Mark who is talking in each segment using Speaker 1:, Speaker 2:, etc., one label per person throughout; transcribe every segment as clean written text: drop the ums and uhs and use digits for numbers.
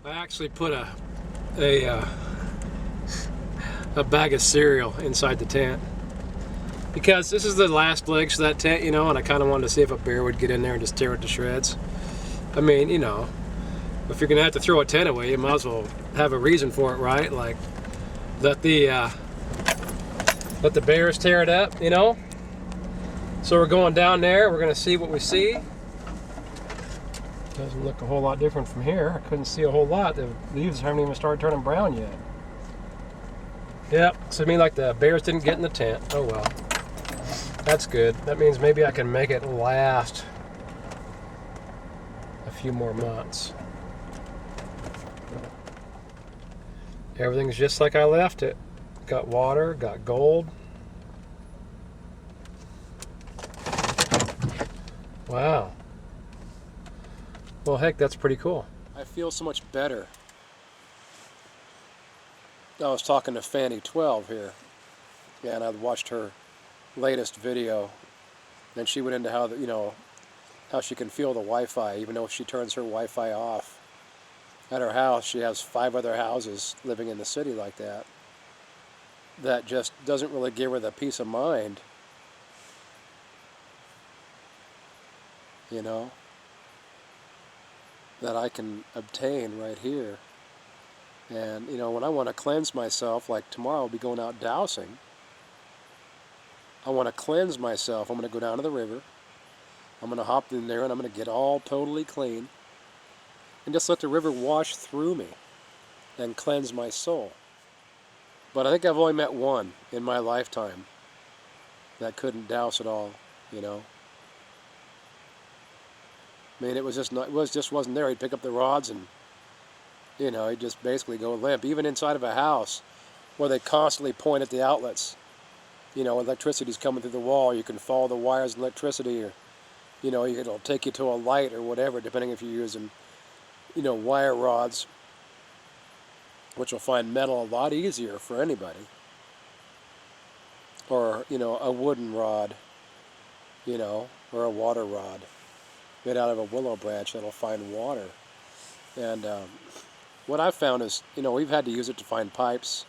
Speaker 1: I actually put a bag of cereal inside the tent because this is the last legs of that tent, you know, and I kind of wanted to see if a bear would get in there and just tear it to shreds. I mean, you know, if you're gonna have to throw a tent away, you might as well have a reason for it, right? Like let the bears tear it up, you know. So we're going down there. We're gonna see what we see. Doesn't look a whole lot different from here. I couldn't see a whole lot. The leaves haven't even started turning brown yet. Yep, so I mean like the bears didn't get in the tent. Oh well. That's good. That means maybe I can make it last a few more months. Everything's just like I left it. Got water, got gold. Wow. Well, heck, that's pretty cool. I feel so much better. I was talking to Fanny12 here, yeah, and I watched her latest video, and she went into how, you know, how she can feel the Wi-Fi, even though she turns her Wi-Fi off. At her house, she has 5 other houses living in the city like that. That just doesn't really give her the peace of mind, you know, that I can obtain right here. And, you know, when I want to cleanse myself, like tomorrow I'll be going out dowsing. I want to cleanse myself. I'm going to go down to the river. I'm going to hop in there and I'm going to get all totally clean. And just let the river wash through me and cleanse my soul. But I think I've only met one in my lifetime that couldn't douse at all, you know. I mean, it was just not, wasn't there. He'd pick up the rods and, you know, he'd just basically go limp. Even inside of a house where they constantly point at the outlets, you know, electricity's coming through the wall. You can follow the wires of electricity, or, you know, it'll take you to a light or whatever, depending if you're using, you know, wire rods, which will find metal a lot easier for anybody. Or, you know, a wooden rod, you know, or a water rod made out of a willow branch that'll find water. And what I've found is, you know, we've had to use it to find pipes.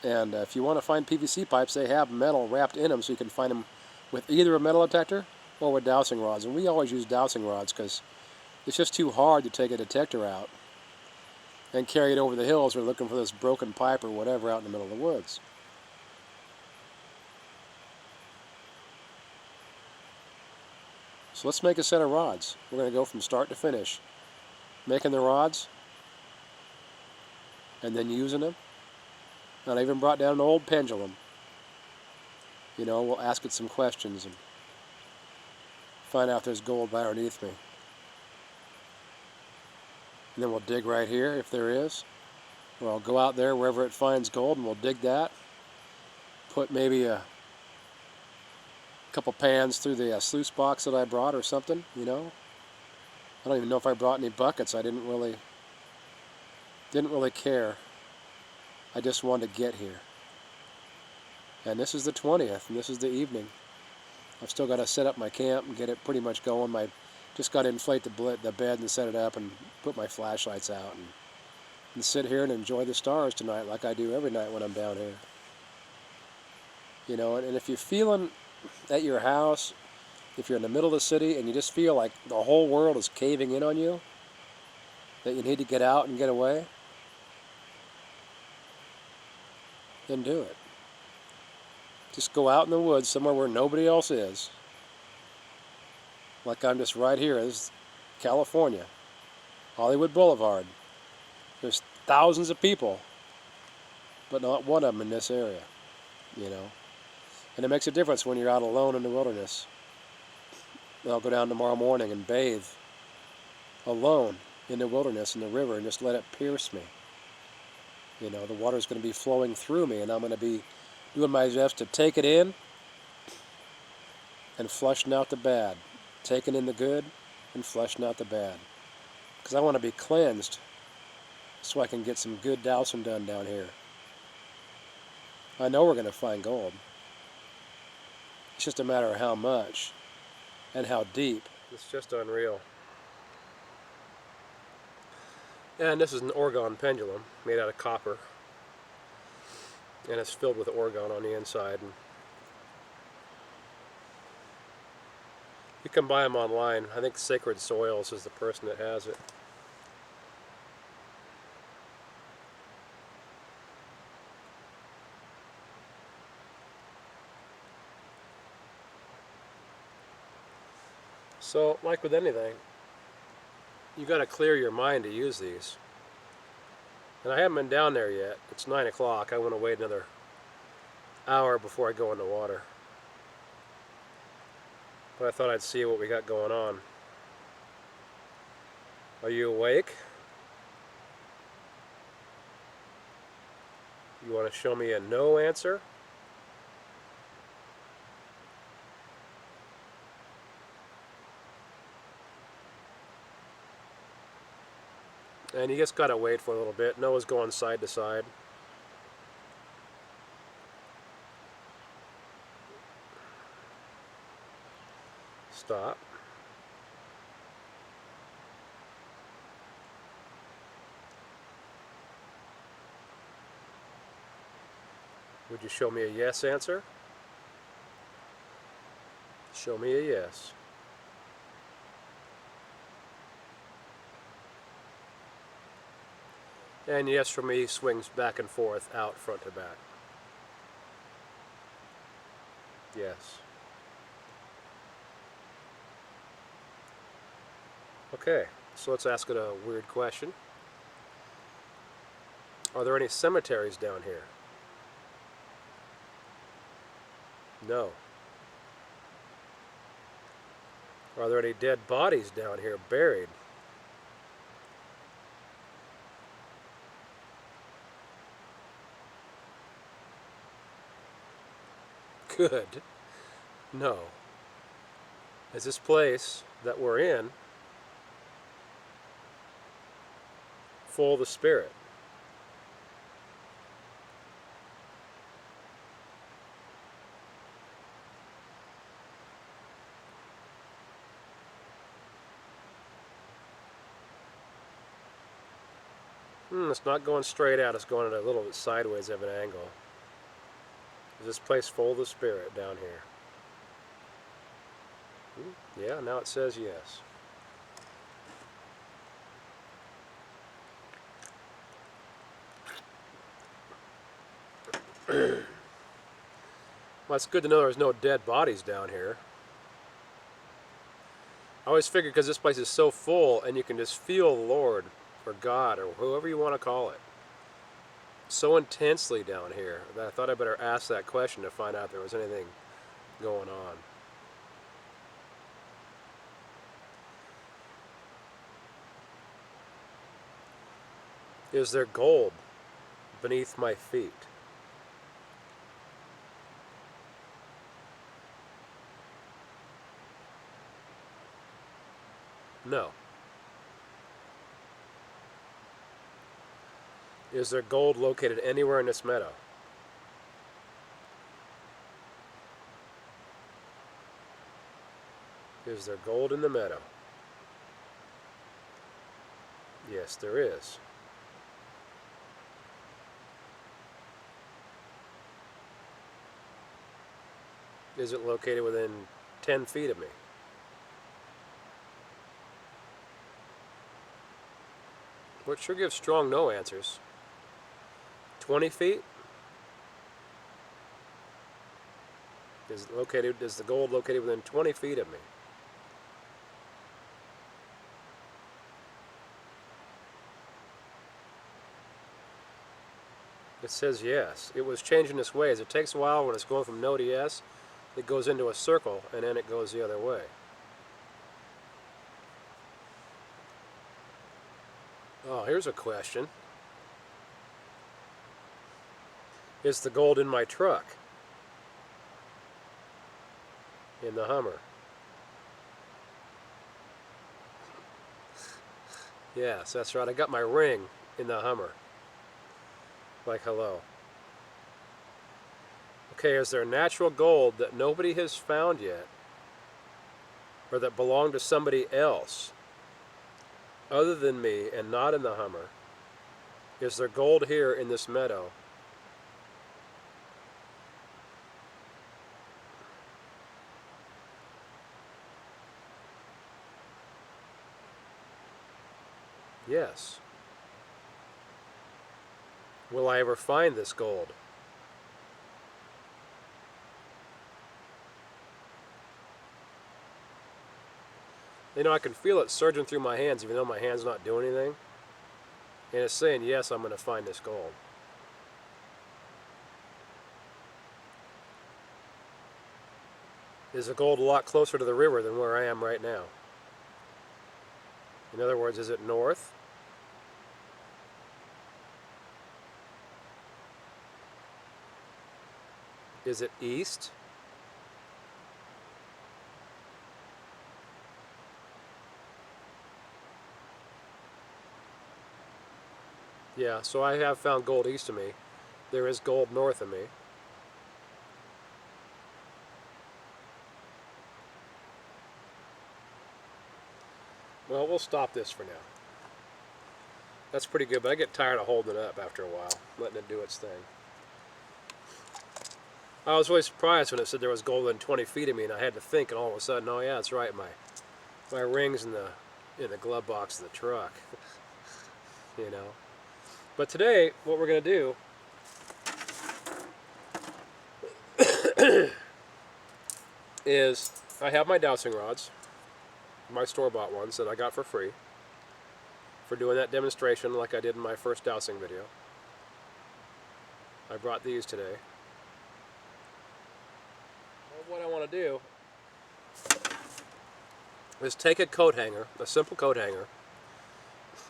Speaker 1: And if you want to find PVC pipes, they have metal wrapped in them, so you can find them with either a metal detector or with dowsing rods. And we always use dowsing rods because it's just too hard to take a detector out and carry it over the hills or looking for this broken pipe or whatever out in the middle of the woods. So let's make a set of rods. We're going to go from start to finish, making the rods and then using them. And I even brought down an old pendulum. You know, we'll ask it some questions and find out if there's gold right underneath me. And then we'll dig right here if there is. Or I'll go out there wherever it finds gold and we'll dig that. Put maybe a couple pans through the sluice box that I brought or something, you know. I don't even know if I brought any buckets. I didn't really care. I just wanted to get here. And this is the 20th, and this is the evening. I've still got to set up my camp and get it pretty much going. Just got to inflate the bed and set it up and put my flashlights out and sit here and enjoy the stars tonight like I do every night when I'm down here. You know, and if you're feeling at your house, if you're in the middle of the city and you just feel like the whole world is caving in on you, that you need to get out and get away, then do it. Just go out in the woods somewhere where nobody else is. Like I'm just right here. This is California, Hollywood Boulevard. There's thousands of people, but not one of them in this area, you know. And it makes a difference when you're out alone in the wilderness. I'll go down tomorrow morning and bathe alone in the wilderness in the river and just let it pierce me. You know, the water's going to be flowing through me and I'm going to be doing my best to take it in and flushing out the bad. Taking in the good and flushing out the bad. Because I want to be cleansed so I can get some good dowsing done down here. I know we're going to find gold. It's just a matter of how much and how deep. It's just unreal. And this is an orgone pendulum made out of copper. And it's filled with orgone on the inside. And you can buy them online. I think Sacred Soils is the person that has it. So, like with anything, you got to clear your mind to use these. And I haven't been down there yet. It's 9 o'clock. I want to wait another hour before I go in the water. But I thought I'd see what we got going on. Are you awake? You want to show me a no answer? And you just gotta wait for a little bit. Noah's going side to side. Stop. Would you show me a yes answer? Show me a yes. And yes for me swings back and forth, out, front to back. Yes. Okay, so let's ask it a weird question. Are there any cemeteries down here? No. Are there any dead bodies down here buried? Good. No. Is this place that we're in full of the Spirit? It's not going straight out, it's going at a little bit sideways of an angle. Is this place full of the Spirit down here? Yeah, now it says yes. Well, it's good to know there's no dead bodies down here. I always figured because this place is so full and you can just feel the Lord or God or whoever you want to call it so intensely down here that I thought I better ask that question to find out if there was anything going on. Is there gold beneath my feet? No. Is there gold located anywhere in this meadow? Is there gold in the meadow? Yes, there is. Is it located within 10 feet of me? Well, it sure gives strong no answers. 20 feet? Is the gold located within 20 feet of me? It says yes. It was changing its ways. It takes a while when it's going from no to yes. It goes into a circle and then it goes the other way. Oh, here's a question. Is the gold in my truck? In the Hummer? Yes, that's right. I got my ring in the Hummer. Like hello. Okay, is there natural gold that nobody has found yet? Or that belonged to somebody else? other than me and not in the Hummer? Is there gold here in this meadow? Yes. Will I ever find this gold? You know, I can feel it surging through my hands even though my hand's not doing anything. And it's saying, yes, I'm going to find this gold. Is the gold a lot closer to the river than where I am right now? In other words, is it north? Is it east? Yeah, so I have found gold east of me. There is gold north of me. Well, we'll stop this for now. That's pretty good, but I get tired of holding it up after a while, letting it do its thing. I was really surprised when it said there was gold within 20 feet of me, and I had to think, and all of a sudden, oh yeah, that's right, my ring's in the glove box of the truck. You know. But today, what we're going to do is I have my dowsing rods, my store-bought ones that I got for free for doing that demonstration like I did in my first dowsing video. I brought these today. Well, what I want to do is take a coat hanger, a simple coat hanger,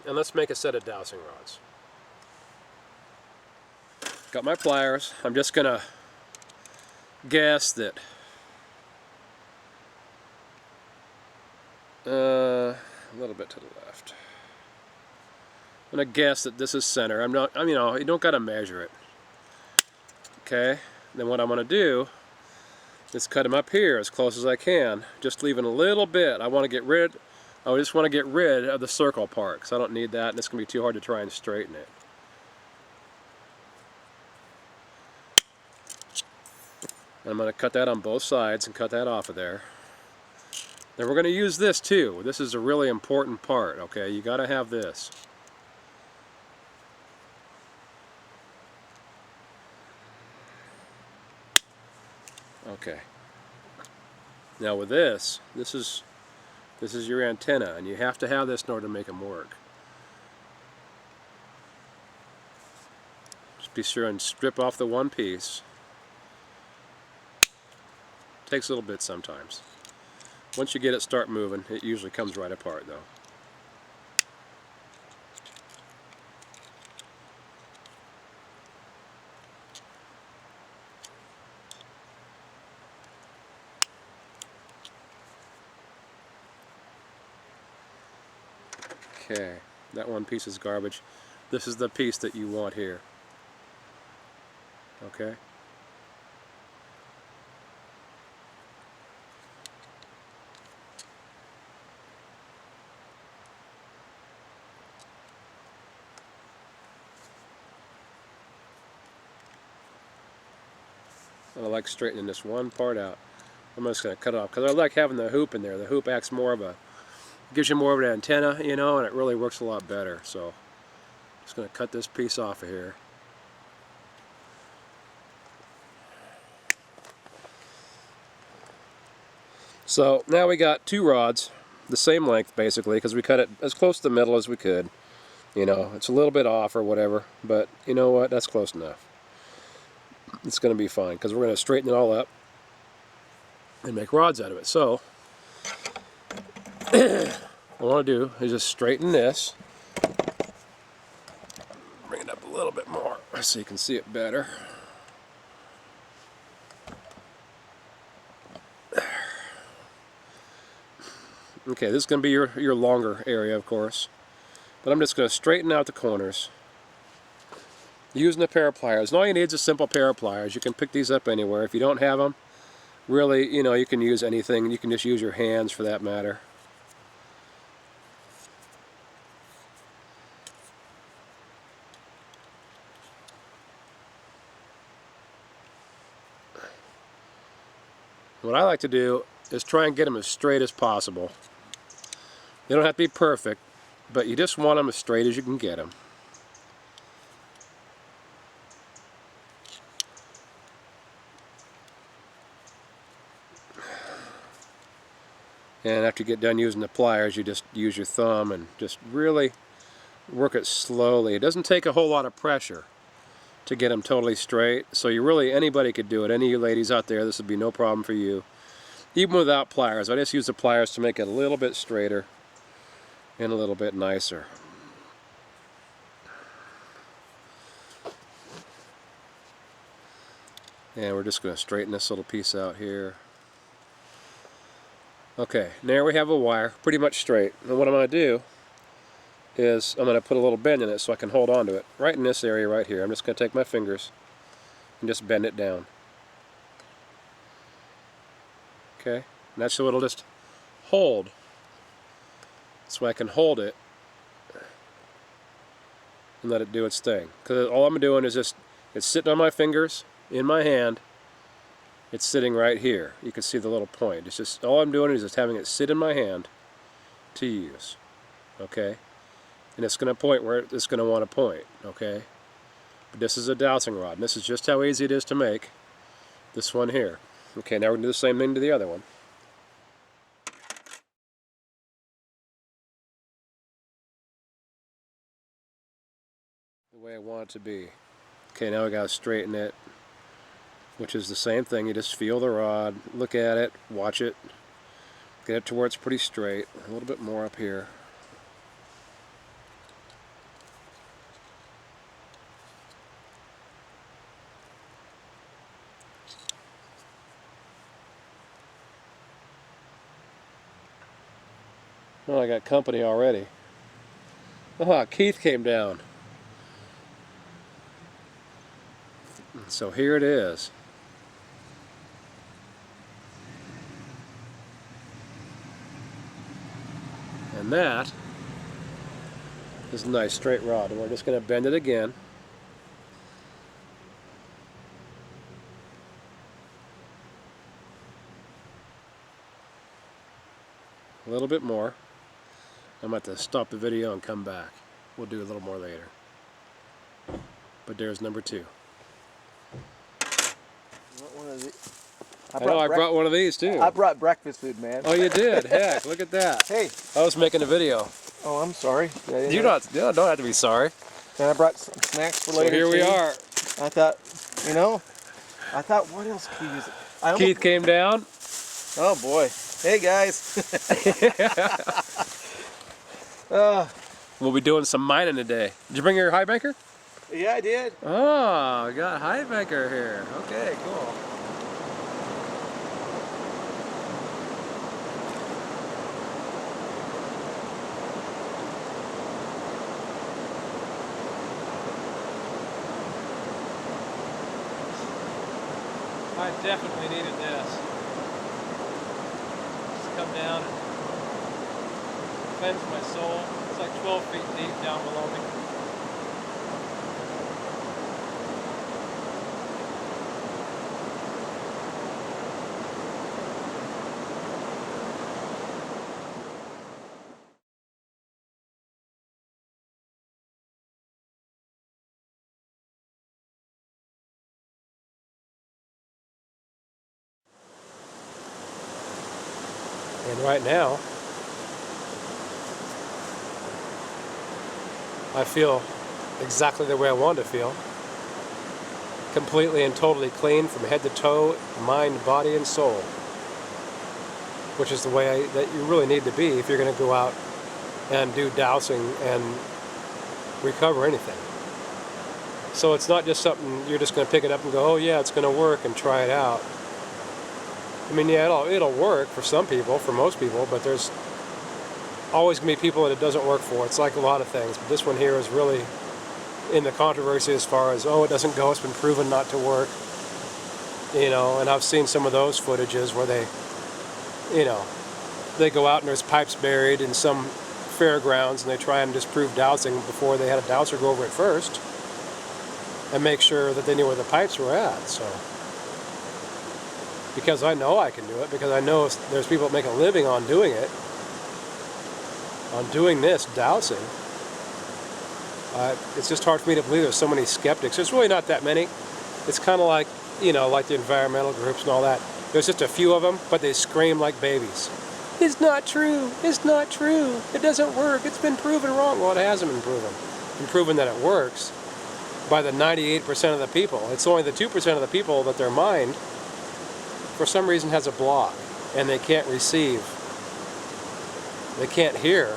Speaker 1: and let's make a set of dowsing rods. Got my pliers. I'm just going to guess that a little bit to the left. I'm going to guess that this is center. you know, you don't got to measure it. Okay? Then what I'm going to do is cut them up here as close as I can, just leaving a little bit. I just want to get rid of the circle part, because I don't need that, and it's going to be too hard to try and straighten it. I'm going to cut that on both sides and cut that off of there. Then we're going to use this too. This is a really important part, okay? You got to have this. Okay. Now with this is your antenna, and you have to have this in order to make them work. Just be sure and strip off the one piece. Takes a little bit sometimes. Once you get it start moving, it usually comes right apart though. Okay, that one piece is garbage. This is the piece that you want here. Okay? I like straightening this one part out. I'm just going to cut it off because I like having the hoop in there. The hoop acts more of a, gives you more of an antenna, you know, and it really works a lot better. So I'm just going to cut this piece off of here. So now we got two rods, the same length basically, because we cut it as close to the middle as we could. You know, it's a little bit off or whatever, but you know what, that's close enough. It's going to be fine because we're going to straighten it all up and make rods out of it. So what I want to do is just straighten this, bring it up a little bit more so you can see it better. Okay, this is going to be your longer area, of course, but I'm just going to straighten out the corners using a pair of pliers. And all you need is a simple pair of pliers. You can pick these up anywhere. If you don't have them, really, you know, you can use anything. You can just use your hands for that matter. What I like to do is try and get them as straight as possible. They don't have to be perfect, but you just want them as straight as you can get them. And after you get done using the pliers, you just use your thumb and just really work it slowly. It doesn't take a whole lot of pressure to get them totally straight. So you really, anybody could do it. Any of you ladies out there, this would be no problem for you. Even without pliers, I just use the pliers to make it a little bit straighter and a little bit nicer. And we're just going to straighten this little piece out here. Okay, now we have a wire pretty much straight. And what I'm going to do is I'm going to put a little bend in it so I can hold on to it. Right in this area right here. I'm just going to take my fingers and just bend it down. Okay, and that's so it'll just hold. So I can hold it and let it do its thing. Because all I'm doing is just, it's sitting on my fingers, in my hand. It's sitting right here. You can see the little point. It's just, all I'm doing is just having it sit in my hand to use. Okay? And it's going to point where it's going to want to point. Okay? But this is a dowsing rod. And this is just how easy it is to make. This one here. Okay, now we're going to do the same thing to the other one. The way I want it to be. Okay, now we got to straighten it. Which is the same thing. You just feel the rod, look at it, watch it, get it to where it's pretty straight. A little bit more up here. Oh, I got company already. Oh, Keith came down. So here it is. And that is a nice straight rod. And we're just going to bend it again. A little bit more. I'm going to have to stop the video and come back. We'll do a little more later. But there's number 2. I brought one of these too.
Speaker 2: I brought breakfast food, man.
Speaker 1: Oh, you did? Heck, look at that.
Speaker 2: Hey.
Speaker 1: I was making a video.
Speaker 2: Oh, I'm sorry.
Speaker 1: You don't have to be sorry.
Speaker 2: And I brought some snacks for later.
Speaker 1: So here we are.
Speaker 2: I thought, what else could we use?
Speaker 1: Keith came down.
Speaker 2: Oh boy. Hey guys.
Speaker 1: We'll be doing some mining today. Did you bring your high banker?
Speaker 2: Yeah, I did.
Speaker 1: Oh, we got a high banker here. Okay, cool. I definitely needed this. Just come down and cleanse my soul. It's like 12 feet deep down below me. And right now, I feel exactly the way I want to feel. Completely and totally clean from head to toe, mind, body, and soul. Which is the way that you really need to be if you're going to go out and do dowsing and recover anything. So it's not just something you're just going to pick it up and go, oh yeah, it's going to work, and try it out. I mean, yeah, it'll work for some people, for most people, but there's always going to be people that it doesn't work for. It's like a lot of things, but this one here is really in the controversy as far as, oh, it doesn't go, it's been proven not to work. You know, and I've seen some of those footages where they, you know, they go out and there's pipes buried in some fairgrounds and they try and disprove dowsing before they had a dowser go over it first and make sure that they knew where the pipes were at, so. because I know I can do it, because I know there's people that make a living on doing it, on doing this dowsing. It's just hard for me to believe there's so many skeptics. There's really not that many. It's kind of like, you know, like the environmental groups and all that. There's just a few of them, but they scream like babies. It's not true. It's not true. It doesn't work. It's been proven wrong. Well, it hasn't been proven. It's been proven that it works by the 98% of the people. It's only the 2% of the people that their mind, for some reason, has a block, and they can't receive, they can't hear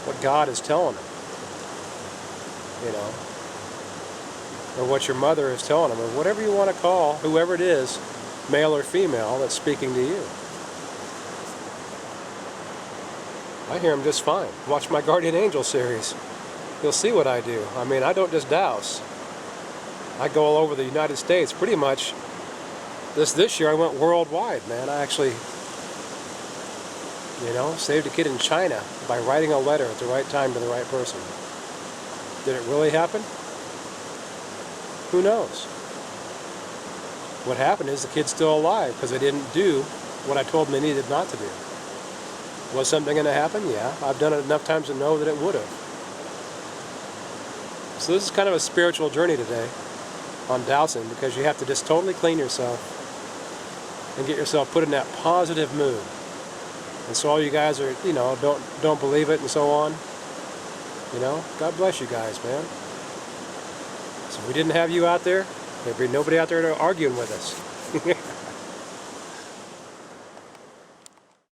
Speaker 1: what God is telling them. You know, or what your mother is telling them, or whatever you want to call whoever it is, male or female, that's speaking to you. I hear them just fine. Watch my Guardian Angel series. You'll see what I do. I mean, I don't just douse. I go all over the United States, pretty much. This year I went worldwide, man. I actually, you know, saved a kid in China by writing a letter at the right time to the right person. Did it really happen? Who knows? What happened is the kid's still alive because they didn't do what I told them they needed not to do. Was something going to happen? Yeah. I've done it enough times to know that it would have. So this is kind of a spiritual journey today on dowsing, because you have to just totally clean yourself and get yourself put in that positive mood. And so all you guys are, you know, don't believe it and so on. You know, God bless you guys, man. So if we didn't have you out there, there'd be nobody out there arguing with us.